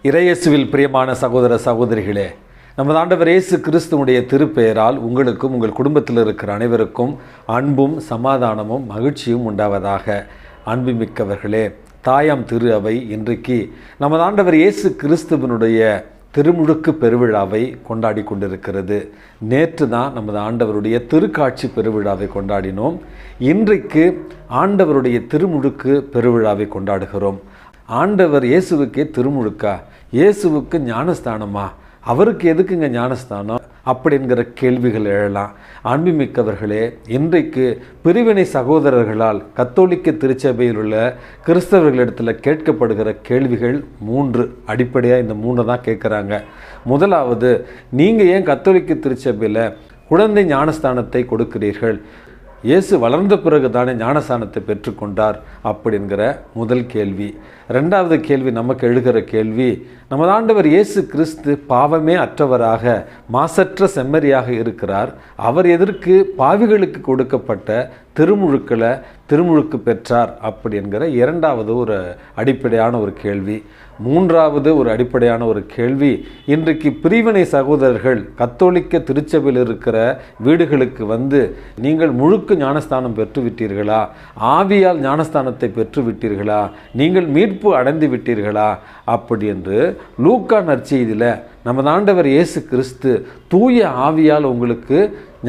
இறையேசுவில் பிரியமான சகோதர சகோதரிகளே, நமது ஆண்டவர் இயேசு கிறிஸ்துவுடைய திருப்பெயரால் உங்களுக்கும் உங்கள் குடும்பத்தில் இருக்கிற அனைவருக்கும் அன்பும் சமாதானமும் மகிழ்ச்சியும் உண்டாவதாக. அன்புமிக்கவர்களே, தாயாம் திரு அவை இன்றைக்கு நமது ஆண்டவர் இயேசு கிறிஸ்துவனுடைய திருமுழுக்கு பெருவிழாவை கொண்டாடி கொண்டிருக்கிறது. நேற்று தான் நமது ஆண்டவருடைய திருக்காட்சி பெருவிழாவை கொண்டாடினோம். இன்றைக்கு ஆண்டவருடைய திருமுழுக்கு பெருவிழாவை கொண்டாடுகிறோம். ஆண்டவர் இயேசுவுக்கே திருமுழுக்கா? இயேசுவுக்கு ஞானஸ்தானமா? அவருக்கு எதுக்குங்க ஞானஸ்தானம் அப்படிங்கிற கேள்விகள் எழலாம். அன்புமிக்கவர்களே, இன்றைக்கு பிரிவினை சகோதரர்களால் கத்தோலிக்க திருச்சபையில் உள்ள கிறிஸ்தவர்களிடத்தில் கேட்கப்படுகிற கேள்விகள் 3. அடிப்படையாக இந்த 3 தான் கேட்குறாங்க. முதலாவது, நீங்கள் ஏன் கத்தோலிக்க திருச்சபையில் குழந்தை ஞானஸ்தானத்தை கொடுக்கிறீர்கள்? இயேசு வளர்ந்த பிறகு தானே ஞானஸ்தானத்தை பெற்றுக்கொண்டார் அப்படிங்கிற முதல் கேள்வி. 2வது கேள்வி, நமக்கு எழுகிற கேள்வி, நமது ஆண்டவர் இயேசு கிறிஸ்து பாவமே அற்றவராக மாசற்ற செம்மறியாக இருக்கிறார். அவர் எதற்கு பாவிகளுக்கு கொடுக்கப்பட்ட திருமுழுக்கு பெற்றார் அப்படி என்கிற 2வது ஒரு அடிப்படையான ஒரு கேள்வி. 3வது ஒரு அடிப்படையான ஒரு கேள்வி, இன்றைக்கு பிரிவினை சகோதரர்கள் கத்தோலிக்க திருச்சபையில் இருக்கிற வீடுகளுக்கு வந்து, நீங்கள் முழுக்க ஞானஸ்தானம் பெற்றுவிட்டீர்களா? ஆவியால் ஞானஸ்தானத்தை பெற்றுவிட்டீர்களா? நீங்கள் மீட்பு அடைந்து விட்டீர்களா? அப்படி என்று லூக்கா நற்செய்தியில் நமது ஆண்டவர் இயேசு கிறிஸ்து தூய ஆவியால் உங்களுக்கு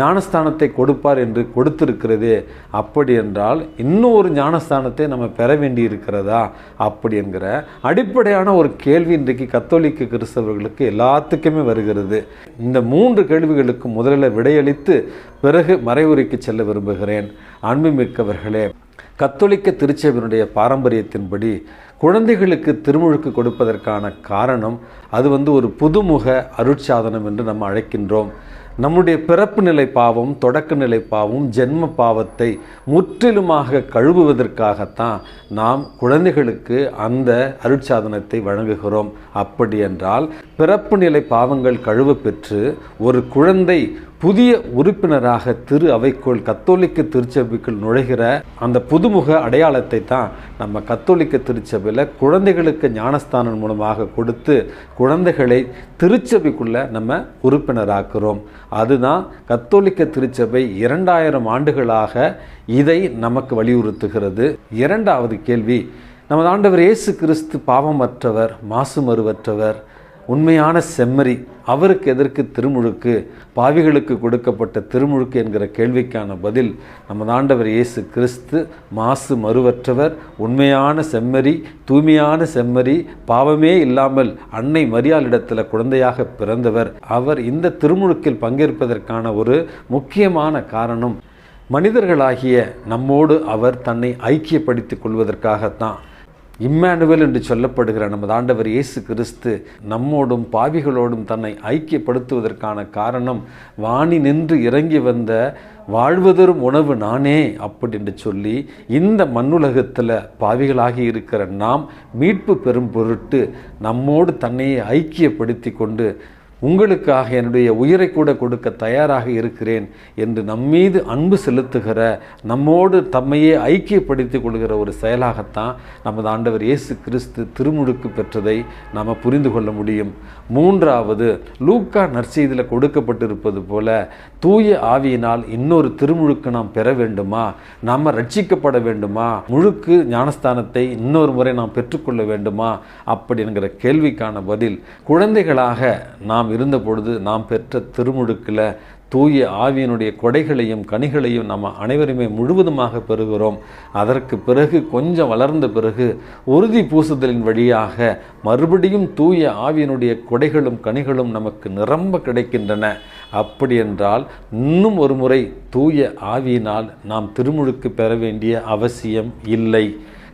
ஞானஸ்தானத்தை கொடுப்பார் என்று கொடுத்திருக்கிறதே. அப்படி என்றால் இன்னும் ஒரு ஞானஸ்தானத்தை நம்ம பெற வேண்டி இருக்கிறதா? அப்படி என்கிற அடிப்படையான ஒரு கேள்வி இன்றைக்கு கத்தோலிக்க கிறிஸ்தவர்களுக்கு எல்லாத்துக்குமே வருகிறது. இந்த 3 கேள்விகளுக்கு முதலில் விடையளித்து பிறகு மறைவுரைக்கு செல்ல விரும்புகிறேன். அன்புமிக்கவர்களே, கத்தோலிக்க திருச்சபையினுடைய பாரம்பரியத்தின்படி குழந்தைகளுக்கு திருமுழுக்கு கொடுப்பதற்கான காரணம், அது ஒரு புதுமுக அருட்சாதனம் என்று நம்ம அழைக்கின்றோம். நம்முடைய பிறப்பு நிலை பாவம், தொடக்க நிலை பாவம், ஜென்ம பாவத்தை முற்றிலுமாக கழுவுவதற்காகத்தான் நாம் குழந்தைகளுக்கு அந்த அருட்சாதனத்தை வழங்குகிறோம். அப்படி என்றால் பிறப்பு நிலை பாவங்கள் கழுவ பெற்று ஒரு குழந்தை புதிய உறுப்பினராக திரு அவைக்குள் கத்தோலிக்க திருச்சபைக்குள் நுழைகிற அந்த புதுமுக அடையாளத்தை தான் நம்ம கத்தோலிக்க திருச்சபையில் குழந்தைகளுக்கு ஞானஸ்தானம் மூலமாக கொடுத்து குழந்தைகளை திருச்சபைக்குள்ள நம்ம உறுப்பினராக்குறோம். அதுதான் கத்தோலிக்க திருச்சபை 2000 ஆண்டுகளாக இதை நமக்கு வலியுறுத்துகிறது. 2வது கேள்வி, நமது ஆண்டவர் இயேசு கிறிஸ்து பாவமற்றவர், மாசு மறுவற்றவர், உண்மையான செம்மறி, அவருக்கு எதற்கு திருமுழுக்கு? பாவிகளுக்கு கொடுக்கப்பட்ட திருமுழுக்கு என்கிற கேள்விக்கான பதில், நமது ஆண்டவர் இயேசு கிறிஸ்து மாசு மறுவற்றவர், உண்மையான செம்மறி, தூய்மையான செம்மறி, பாவமே இல்லாமல் அன்னை மரியாளிடத்தில் குழந்தையாக பிறந்தவர். அவர் இந்த திருமுழுக்கில் பங்கேற்பதற்கான ஒரு முக்கியமான காரணம், மனிதர்களாகிய நம்மோடு அவர் தன்னை ஐக்கியப்படுத்திக் கொள்வதற்காகத்தான். இம்மானுவேல் என்று சொல்லப்படுகிற நமது ஆண்டவர் இயேசு கிறிஸ்து நம்மோடும் பாவிகளோடும் தன்னை ஐக்கியப்படுத்துவதற்கான காரணம், வானி நின்று இறங்கி வந்த வாழ்வதரும் உணவு நானே அப்படி என்று சொல்லி இந்த மண்ணுலகத்தில் பாவிகளாகி இருக்கிற நாம் மீட்பு பெறும் பொருட்டு நம்மோடு தன்னையே ஐக்கியப்படுத்தி கொண்டு, உங்களுக்காக என்னுடைய உயிரை கூட கொடுக்க தயாராக இருக்கிறேன் என்று நம்மீது அன்பு செலுத்துகிற, நம்மோடு தம்மையே ஐக்கியப்படுத்திக் கொள்கிற ஒரு செயலாகத்தான் நமது ஆண்டவர் இயேசு கிறிஸ்து திருமுழுக்கு பெற்றதை நாம் புரிந்து கொள்ள முடியும். 3வது, லூக்கா நற்செய்தியில் கொடுக்கப்பட்டிருப்பது போல தூய ஆவியினால் இன்னொரு திருமுழுக்கு நாம் பெற வேண்டுமா? நாம் ரட்சிக்கப்பட வேண்டுமா? முழுக்கு ஞானஸ்தானத்தை இன்னொரு முறை நாம் பெற்றுக்கொள்ள வேண்டுமா? அப்படி என்கிற கேள்விக்கான பதில், குழந்தைகளாக நாம் இருந்த பொழுது நாம் பெற்ற திருமுழுக்கில் தூய ஆவியினுடைய கொடைகளையும் கனிகளையும் நம்ம அனைவருமே முழுவதுமாக பெறுகிறோம். அதற்கு பிறகு கொஞ்சம் வளர்ந்த பிறகு உறுதி பூசுதலின் வழியாக மறுபடியும் தூய ஆவியினுடைய கொடைகளும் கனிகளும் நமக்கு நிரம்ப கிடைக்கின்றன. அப்படி என்றால் இன்னும் ஒரு முறை தூய ஆவியினால் நாம் திருமுழுக்கு பெற வேண்டிய அவசியம் இல்லை.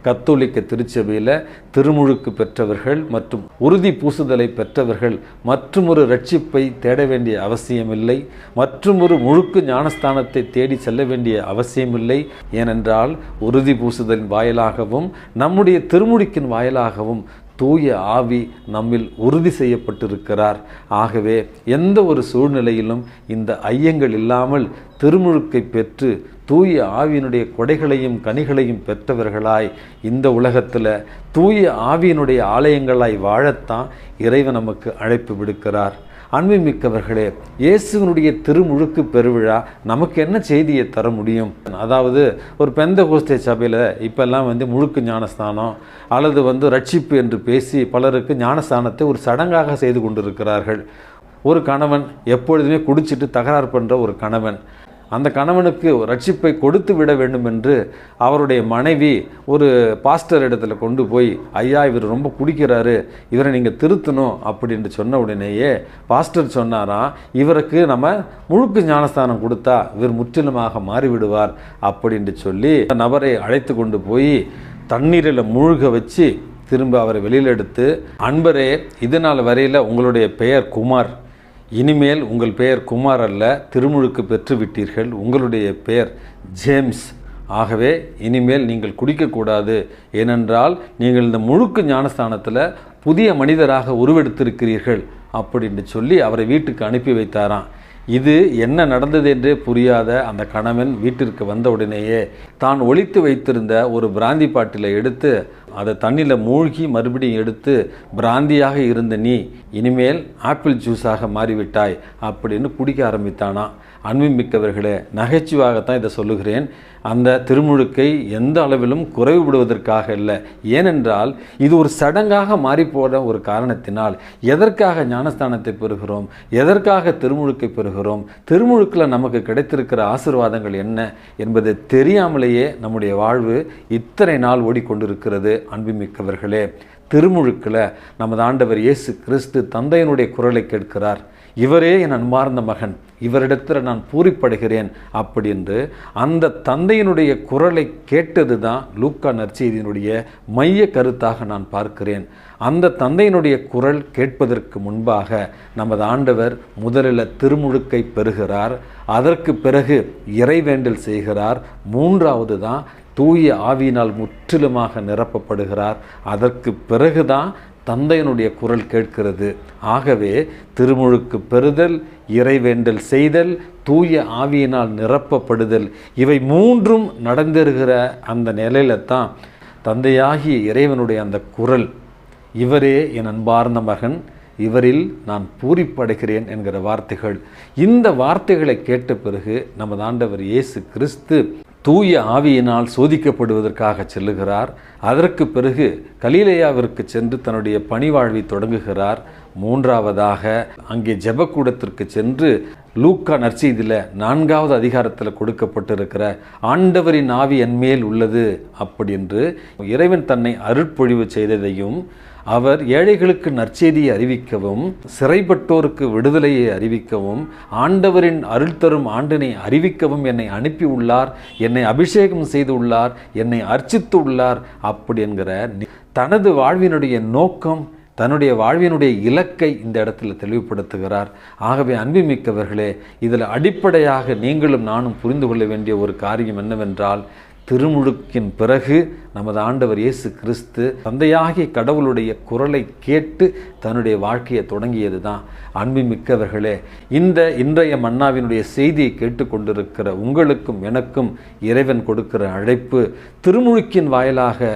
கத்தோலிக்க திருச்சபையில் திருமுழுக்கு பெற்றவர்கள் மற்றும் உறுதி பூசுதலை பெற்றவர்கள் மற்றுமொரு ரட்சிப்பை தேட வேண்டிய அவசியமில்லை, மற்றுமொரு முழுக்கு ஞானஸ்தானத்தை தேடி செல்ல வேண்டிய அவசியமில்லை. ஏனென்றால் உறுதி பூசுதலின் வாயிலாகவும் நம்முடைய திருமுழுக்கின் வாயிலாகவும் தூய ஆவி நம்மில் உறுதி செய்யப்பட்டிருக்கிறார். ஆகவே எந்த ஒரு சூழ்நிலையிலும் இந்த ஐயங்கள் இல்லாமல் திருமுழுக்கை பெற்று தூய ஆவியினுடைய கொடைகளையும் கனிகளையும் பெற்றவர்களாய் இந்த உலகத்தில் தூய ஆவியினுடைய ஆலயங்களாய் வாழத்தான் இறைவன் நமக்கு அழைப்பு விடுக்கிறார். அன்புமிக்கவர்களே, இயேசுவினுடைய திருமுழுக்கு பெருவிழா நமக்கு என்ன செய்தியை தர முடியும்? அதாவது ஒரு பெந்தகோஸ்தே சபையில் இப்போல்லாம் முழுக்கு ஞானஸ்தானம் அல்லது ரட்சிப்பு என்று பேசி பலருக்கு ஞானஸ்தானத்தை ஒரு சடங்காக செய்து கொண்டிருக்கிறார்கள். ஒரு கணவன் எப்பொழுதுமே குடிச்சிட்டு தகராறு பண்ணுற ஒரு கணவன், அந்த கணவனுக்கு ரட்சிப்பை கொடுத்து விட வேண்டும் என்று அவருடைய மனைவி ஒரு பாஸ்டர் இடத்துல கொண்டு போய், ஐயா இவர் ரொம்ப குடிக்கிறாரு, இவரை நீங்கள் திருத்தணும் அப்படின்னு சொன்ன உடனேயே பாஸ்டர் சொன்னாராம், இவருக்கு நம்ம முழுக்கு ஞானஸ்தானம் கொடுத்தா இவர் முற்றிலுமாக மாறிவிடுவார் அப்படின்னு சொல்லி நபரை அழைத்து கொண்டு போய் தண்ணீரில் மூழ்க வச்சு திரும்ப அவரை வெளியில் எடுத்து, அன்பரே இது நாள் வரையில் உங்களுடைய பெயர் குமார், இனிமேல் உங்கள் பெயர் குமார் அல்ல, திருமுழுக்கு பெற்றுவிட்டீர்கள், உங்களுடைய பெயர் ஜேம்ஸ். ஆகவே இனிமேல் நீங்கள் குடிக்கக்கூடாது, ஏனென்றால் நீங்கள் இந்த முழுக்கு ஞானஸ்தானத்தில் புதிய மனிதராக உருவெடுத்திருக்கிறீர்கள் அப்படின்னு சொல்லி அவரை வீட்டுக்கு அனுப்பி வைத்தாராம். இது என்ன நடந்தது என்றே புரியாத அந்த கணவன் வீட்டிற்கு வந்த உடனேயே தான் ஒளித்து வைத்திருந்த ஒரு பிராந்தி பாட்டிலை எடுத்து அதை தண்ணியில் மூழ்கி மறுபடியும் எடுத்து, பிராந்தியாக இருந்த நீ இனிமேல் ஆப்பிள் ஜூஸாக மாறிவிட்டாய் அப்படின்னு குடிக்க ஆரம்பித்தானா. அன்புமிக்கவர்களே, நகைச்சுவாகத்தான் இதை சொல்லுகிறேன். அந்த திருமுழுக்கை எந்த அளவிலும் குறைவுபடுவதற்காக இல்லை. ஏனென்றால் இது ஒரு சடங்காக மாறிப்போன ஒரு காரணத்தினால் எதற்காக ஞானஸ்தானத்தை பெறுகிறோம், எதற்காக திருமுழுக்கை பெறுகிறோம், திருமுழுக்கில் நமக்கு கிடைத்திருக்கிற ஆசீர்வாதங்கள் என்ன என்பதை தெரியாமலேயே நம்முடைய வாழ்வு இத்தனை நாள் ஓடிக்கொண்டிருக்கிறது. அன்புமிக்கவர்களே, திருமுழுக்கில் நமது ஆண்டவர் இயேசு கிறிஸ்து தந்தையினுடைய குரலை கேட்கிறார். இவரே என் அன்பார்ந்த மகன், இவரிடத்தில் நான் பூரிப்படைகிறேன் அப்படின்னு அந்த தந்தையினுடைய குரலை கேட்டது தான் லூக்கா நற்செய்தியினுடைய மைய கருத்தாக நான் பார்க்கிறேன். அந்த தந்தையினுடைய குரல் கேட்பதற்கு முன்பாக நமது ஆண்டவர் முதலில் திருமுழுக்கை பெறுகிறார், அதற்கு பிறகு இறைவேண்டல் செய்கிறார், மூன்றாவது தான் தூய ஆவியினால் முற்றிலுமாக நிரப்பப்படுகிறார், அதற்கு பிறகுதான் தந்தையினுடைய குரல் கேட்கிறது. ஆகவே திருமுழுக்கு பெறுதல், இறைவேண்டல் செய்தல், தூய ஆவியினால் நிரப்பப்படுதல், இவை மூன்றும் நடந்திருக்கிற அந்த நிலையில தான் தந்தையாகிய இறைவனுடைய அந்த குரல், இவரே என் அன்பார்ந்த மகன், இவரில் நான் பூரிப்படைகிறேன் என்கிற வார்த்தைகள். இந்த வார்த்தைகளை கேட்ட பிறகு நமது ஆண்டவர் இயேசு கிறிஸ்து தூய ஆவியினால் சோதிக்கப்படுவதற்காக செல்லுகிறார். அதற்கு பிறகு கலிலேயாவிற்கு சென்று தன்னுடைய பணிவாழ்வை தொடங்குகிறார். மூன்றாவதாக அங்கே ஜெபக்கூடத்திற்கு சென்று லூக்கா நற்செய்தியில் 4வது அதிகாரத்தில் கொடுக்கப்பட்டிருக்கிற ஆண்டவரின் ஆவி என்மேல் உள்ளது அப்படி என்று இறைவன் தன்னை அருட்பொழிவு செய்ததையும், அவர் ஏழைகளுக்கு நற்செய்தியை அறிவிக்கவும், சிறைப்பட்டோருக்கு விடுதலையை அறிவிக்கவும், ஆண்டவரின் அருள் தரும் ஆண்டினை அறிவிக்கவும் என்னை அனுப்பி உள்ளார், என்னை அபிஷேகம் செய்து உள்ளார், என்னை அர்ச்சித்து உள்ளார் அப்படி என்கிற தனது வாழ்வினுடைய நோக்கம், தன்னுடைய வாழ்வினுடைய இலக்கை இந்த இடத்துல தெளிவுபடுத்துகிறார். ஆகவே அன்புமிக்கவர்களே, இதில் அடிப்படையாக நீங்களும் நானும் புரிந்து கொள்ள வேண்டிய ஒரு காரியம் என்னவென்றால், திருமுழுக்கின் பிறகு நமது ஆண்டவர் இயேசு கிறிஸ்து தந்தையாகிய கடவுளுடைய குரலை கேட்டு தன்னுடைய வாழ்க்கையை தொடங்கியது தான். அன்புமிக்கவர்களே, இன்றைய மன்னாவினுடைய செய்தியை கேட்டுக்கொண்டிருக்கிற உங்களுக்கும் எனக்கும் இறைவன் கொடுக்கிற அழைப்பு, திருமுழுக்கின் வாயிலாக,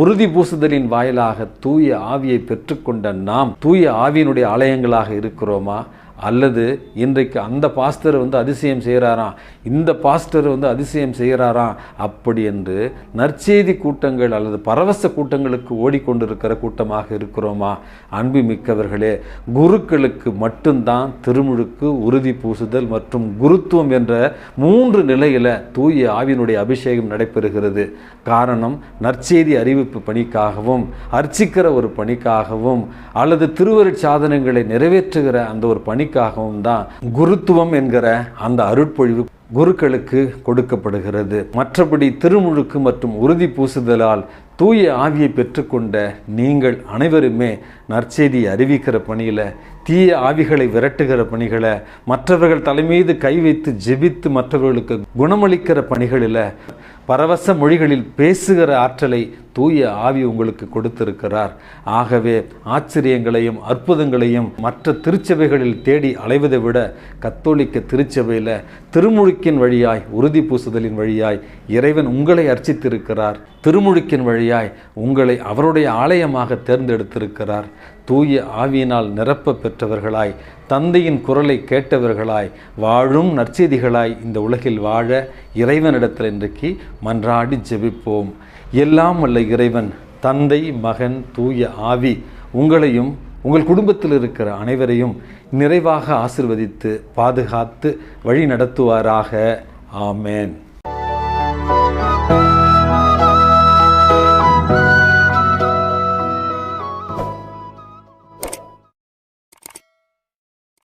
உறுதி பூசுதலின் வாயிலாக தூய ஆவியை பெற்றுக்கொண்ட நாம் தூய ஆவியினுடைய ஆலயங்களாக இருக்கிறோமா? அல்லது இன்றைக்கு அந்த பாஸ்டர் அதிசயம் செய்கிறாராம், இந்த பாஸ்டர் அதிசயம் செய்கிறாராம் அப்படி என்று நற்செய்தி கூட்டங்கள் அல்லது பரவச கூட்டங்களுக்கு ஓடிக்கொண்டிருக்கிற கூட்டமாக இருக்கிறோமா? அன்பு மிக்கவர்களே, குருக்களுக்கு மட்டும்தான் திருமுழுக்கு, உறுதி பூசுதல் மற்றும் குருத்துவம் என்ற 3 நிலையில் தூய ஆவியினுடைய அபிஷேகம் நடைபெறுகிறது. காரணம், நற்செய்தி அறிவிப்பு பணிக்காகவும், அர்ச்சிக்கிற ஒரு பணிக்காகவும், அல்லது திருவருட் சாதனங்களை நிறைவேற்றுகிற அந்த ஒரு பணிக்காகவும் தான் குருத்துவம் என்கிற அந்த அருட்பொழிவு குருக்களுக்கு கொடுக்கப்படுகிறது. மற்றபடி திருமுழுக்கு மற்றும் உறுதி பூசுதலால் தூய ஆவியை பெற்றுக்கொண்ட நீங்கள் அனைவருமே நற்செய்தி அறிவிக்கிற பணியில், தீய ஆவிகளை விரட்டுகிற பணிகளை, மற்றவர்கள் தலைமீது கை வைத்து ஜெபித்து மற்றவர்களுக்கு குணமளிக்கிற பணிகளில் பரவச மொழிகளில் பேசுகிற ஆற்றலை தூய ஆவி உங்களுக்கு கொடுத்திருக்கிறார். ஆகவே ஆச்சரியங்களையும் அற்புதங்களையும் மற்ற திருச்சபைகளில் தேடி அலைவதை விட கத்தோலிக்க திருச்சபையில் திருமுழுக்கின் வழியாய், உறுதி பூசுதலின் வழியாய் இறைவன் உங்களை அர்ச்சித்திருக்கிறார். திருமுழுக்கின் வழியாய் உங்களை அவருடைய ஆலயமாக தேர்ந்தெடுத்திருக்கிறார். தூய ஆவியினால் நிரப்ப பெற்றவர்களாய், தந்தையின் குரலை கேட்டவர்களாய், வாழும் நற்செய்திகளாய் இந்த உலகில் வாழ இறைவனிடத்தில் இன்றைக்கு மன்றாடி ஜெபிப்போம். எல்லாம் வல்ல இறைவன் தந்தை, மகன், தூய ஆவி உங்களையும் உங்கள் குடும்பத்தில் இருக்கிற அனைவரையும் நிறைவாக ஆசீர்வதித்து பாதுகாத்து வழி நடத்துவாராக. ஆமேன்.